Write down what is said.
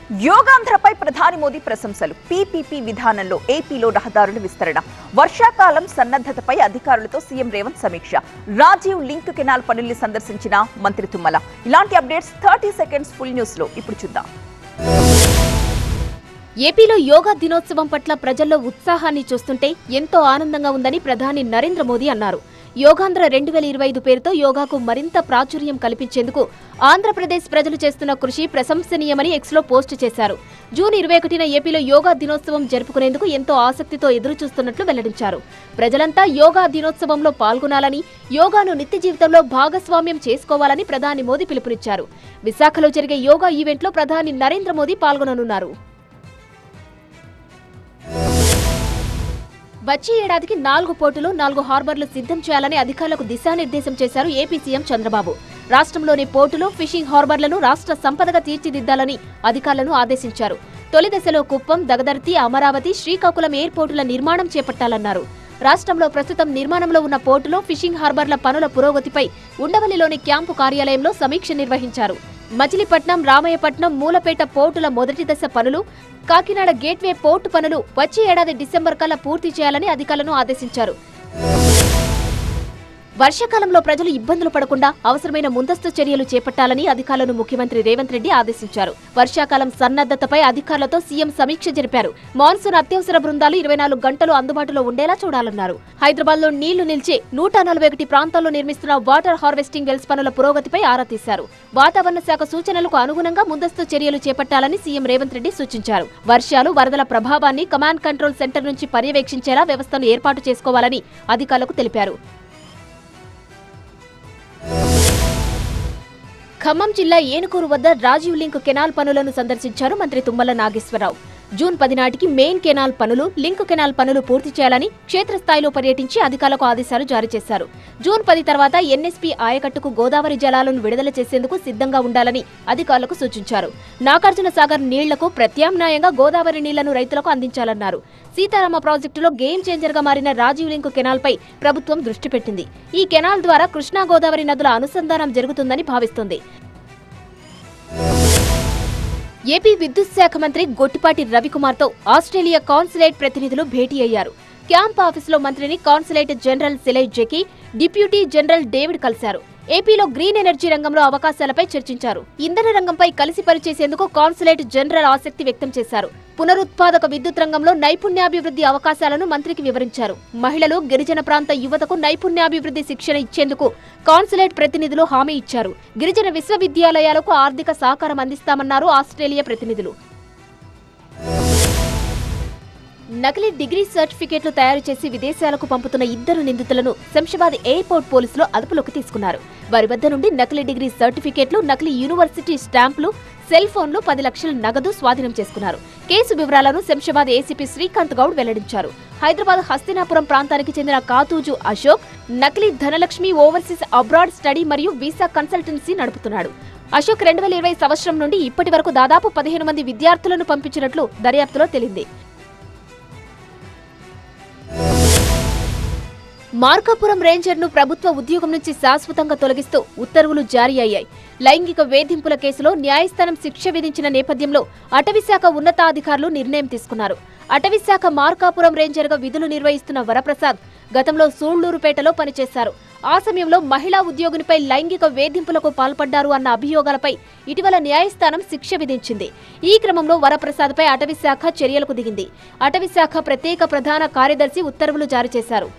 యోగాంధ్రపై ప్రధాని మోదీ ప్రశంసలు. పీపీపీ విధానంలో ఏపీలో రహదారుల విస్తరణ. వర్షాకాలం సన్నద్ధతపై అధికారులతో సీఎం రేవంత్ సమీక్ష. రాజీవ్ లింక్ కెనాల్ పనుల్ని సందర్శించిన మంత్రి తుమ్మల. ఇలాంటి అప్డేట్స్ 30 సెకండ్స్ ఫుల్ న్యూస్ లో ఇప్పుడు చూద్దాం. ఏపీలో యోగా దినోత్సవం పట్ల ప్రజల్లో ఉత్సాహాన్ని చూస్తుంటే ఎంతో ఆనందంగా ఉందని ప్రధాని నరేంద్ర మోదీ అన్నారు. యోగాంధ్ర 2025 పేరుతో యోగాకు మరింత ప్రాచుర్యం కల్పించేందుకు ఆంధ్రప్రదేశ్ ప్రజలు చేస్తున్న కృషి ప్రశంసనీయమని ఎక్స్లో పోస్టు చేశారు. జూన్ 21న ఏపీలో యోగా దినోత్సవం జరుపుకునేందుకు ఎంతో ఆసక్తితో ఎదురుచూస్తున్నట్లు వెల్లడించారు. ప్రజలంతా యోగా దినోత్సవంలో పాల్గొనాలని, యోగాను నిత్య జీవితంలో భాగస్వామ్యం చేసుకోవాలని ప్రధాని మోదీ పిలుపునిచ్చారు. విశాఖలో జరిగే యోగా ఈవెంట్లో ప్రధాని నరేంద్ర మోదీ పాల్గొననున్నారు. వచ్చే ఏడాదికి 4 పోర్టులు, 4 హార్బర్లు సిద్ధం చేయాలని అధికారులకు దిశానిర్దేశం చేశారు ఏపీ సీఎం చంద్రబాబు. రాష్ట్రంలోని పోర్టులు, ఫిషింగ్ హార్బర్లను రాష్ట్ర సంపదగా తీర్చిదిద్దాలని అధికారులను ఆదేశించారు. తొలి దశలో కుప్పం, దగదర్తి, అమరావతి, శ్రీకాకుళం ఎయిర్పోర్టుల నిర్మాణం చేపట్టాలన్నారు. రాష్ట్రంలో ప్రస్తుతం నిర్మాణంలో ఉన్న పోర్టులో, ఫిషింగ్ హార్బర్ల పనుల పురోగతిపై ఉండవల్లిలోని క్యాంపు కార్యాలయంలో సమీక్ష నిర్వహించారు. మచిలీపట్నం, రామయ్యపట్నం, మూలపేట పోర్టుల మొదటి దశ పనులు, కాకినాడ గేట్వే పోర్టు పనులు వచ్చే ఏడాది డిసెంబర్ కల్లా పూర్తి చేయాలని అధికారులను ఆదేశించారు. వర్షాకాలంలో ప్రజలు ఇబ్బందులు పడకుండా అవసరమైన ముందస్తు చర్యలు చేపట్టాలని అధికారులను ముఖ్యమంత్రి రేవంత్ రెడ్డి ఆదేశించారు. వర్షాకాలం సన్నద్ధతపై అధికారులతో సీఎం సమీక్ష జరిపారు. మాన్సూన్ అత్యవసర బృందాలు 24 గంటలు అందుబాటులో ఉండేలా చూడాలన్నారు. హైదరాబాద్లో నీళ్లు నిలిచే 141 ప్రాంతాల్లో నిర్మిస్తున్న వాటర్ హార్వెస్టింగ్ వెల్స్ పనుల పురోగతిపై ఆరా తీశారు. వాతావరణ శాఖ సూచనలకు అనుగుణంగా ముందస్తు చర్యలు చేపట్టాలని సీఎం రేవంత్ రెడ్డి సూచించారు. వర్షాలు, వరదల ప్రభావాన్ని కమాండ్ కంట్రోల్ సెంటర్ నుంచి పర్యవేక్షించేలా వ్యవస్థను ఏర్పాటు చేసుకోవాలని అధికారులకు తెలిపారు. ఖమ్మం జిల్లా ఏనుకూరు వద్ద రాజీవ్ లింక్ కెనాల్ పనులను సందర్శించారు మంత్రి తుమ్మల నాగేశ్వరరావు. జూన్ 10 నాటికి మెయిన్ కెనాల్ పనులు, లింక్ కెనాల్ పనులు పూర్తి చేయాలని క్షేత్రస్థాయిలో పర్యటించి అధికారులకు ఆదేశాలు జారీ చేశారు. జూన్ 10 తర్వాత ఎన్ఎస్పీ ఆయకట్టుకు గోదావరి జలాలను విడుదల చేసేందుకు సిద్ధంగా ఉండాలని అధికారులకు సూచించారు. నాగార్జున సాగర్ నీళ్లకు ప్రత్యామ్నాయంగా గోదావరి నీళ్లను రైతులకు అందించాలన్నారు. సీతారామ ప్రాజెక్టులో గేమ్ చేంజర్ గా మారిన రాజీవ్ లింక్ కెనాల్ పై ప్రభుత్వం దృష్టి పెట్టింది. ఈ కెనాల్ ద్వారా కృష్ణా గోదావరి నదుల అనుసంధానం జరుగుతుందని భావిస్తోంది. ఏపీ విద్యుత్ శాఖ మంత్రి గొట్టిపాటి రవికుమార్తో ఆస్ట్రేలియా కాన్సులేట్ ప్రతినిధులు భేటీ అయ్యారు. క్యాంప్ ఆఫీసులో మంత్రిని కాన్సులేట్ జనరల్ సిలై జెకీ, డిప్యూటీ జనరల్ డేవిడ్ కలిశారు. ఏపీలో గ్రీన్ ఎనర్జీ రంగంలో అవకాశాలపై చర్చించారు. ఇంధన రంగంపై కలిసి పనిచేసేందుకు కాన్సులేట్ జనరల్ ఆసక్తి వ్యక్తం చేశారు. పునరుత్పాదక విద్యుత్ రంగంలో నైపుణ్యాభివృద్ధి అవకాశాలను మంత్రికి వివరించారు. మహిళలు, గిరిజన ప్రాంత యువతకు నైపుణ్యాభివృద్ధి శిక్షణ ఇచ్చేందుకు కాన్సులేట్ ప్రతినిధులు హామీ ఇచ్చారు. గిరిజన విశ్వవిద్యాలయాలకు ఆర్థిక సహకారం అందిస్తామన్నారు ఆస్ట్రేలియా ప్రతినిధులు. నకిలీ డిగ్రీ సర్టిఫికేట్లు తయారు చేసి విదేశాలకు పంపుతున్న 2 నిందితులను శంషాబాద్ ఎయిర్పోర్ట్ పోలీసులు అదుపులోకి తీసుకున్నారు. వారి వద్ద నుండి నకిలీ డిగ్రీ సర్టిఫికేట్లు, నకిలీ యూనివర్సిటీ స్టాంపులు, సెల్ ఫోన్లు, 10 లక్షల నగదు స్వాధీనం చేసుకున్నారు. కేసు వివరాలను శంషాబాద్ ఏసీపీ శ్రీకాంత్ గౌడ్ వెల్లడించారు. హైదరాబాద్ హస్తినాపురం ప్రాంతానికి చెందిన కాతూజు అశోక్ నకిలీ ధనలక్ష్మి ఓవర్సీస్ అబ్రాడ్ స్టడీ మరియు వీసా కన్సల్టెన్సీ నడుపుతున్నాడు. అశోక్ 2020 సంవత్సరం నుండి ఇప్పటి వరకు దాదాపు 15 మంది విద్యార్థులను పంపించినట్లు దర్యాప్తులో తేలింది. మార్కాపురం రేంజర్ను ప్రభుత్వ ఉద్యోగం నుంచి శాశ్వతంగా తొలగిస్తూ ఉత్తర్వులు జారీ అయ్యాయి. లైంగిక వేధింపుల కేసులో న్యాయస్థానం శిక్ష విధించిన నేపథ్యంలో అటవీశాఖ ఉన్నతాధికారులు నిర్ణయం తీసుకున్నారు. అటవీశాఖ మార్కాపురం రేంజర్గా విధులు నిర్వహిస్తున్న వరప్రసాద్ గతంలో సూళ్లూరుపేటలో పనిచేశారు. ఆ సమయంలో మహిళా ఉద్యోగినిపై లైంగిక వేధింపులకు పాల్పడ్డారు అన్న అభియోగాలపై ఇటీవల న్యాయస్థానం శిక్ష విధించింది. ఈ క్రమంలో వరప్రసాద్పై అటవీశాఖ చర్యలకు దిగింది. అటవీశాఖ ప్రత్యేక ప్రధాన కార్యదర్శి ఉత్తర్వులు జారీ చేశారు.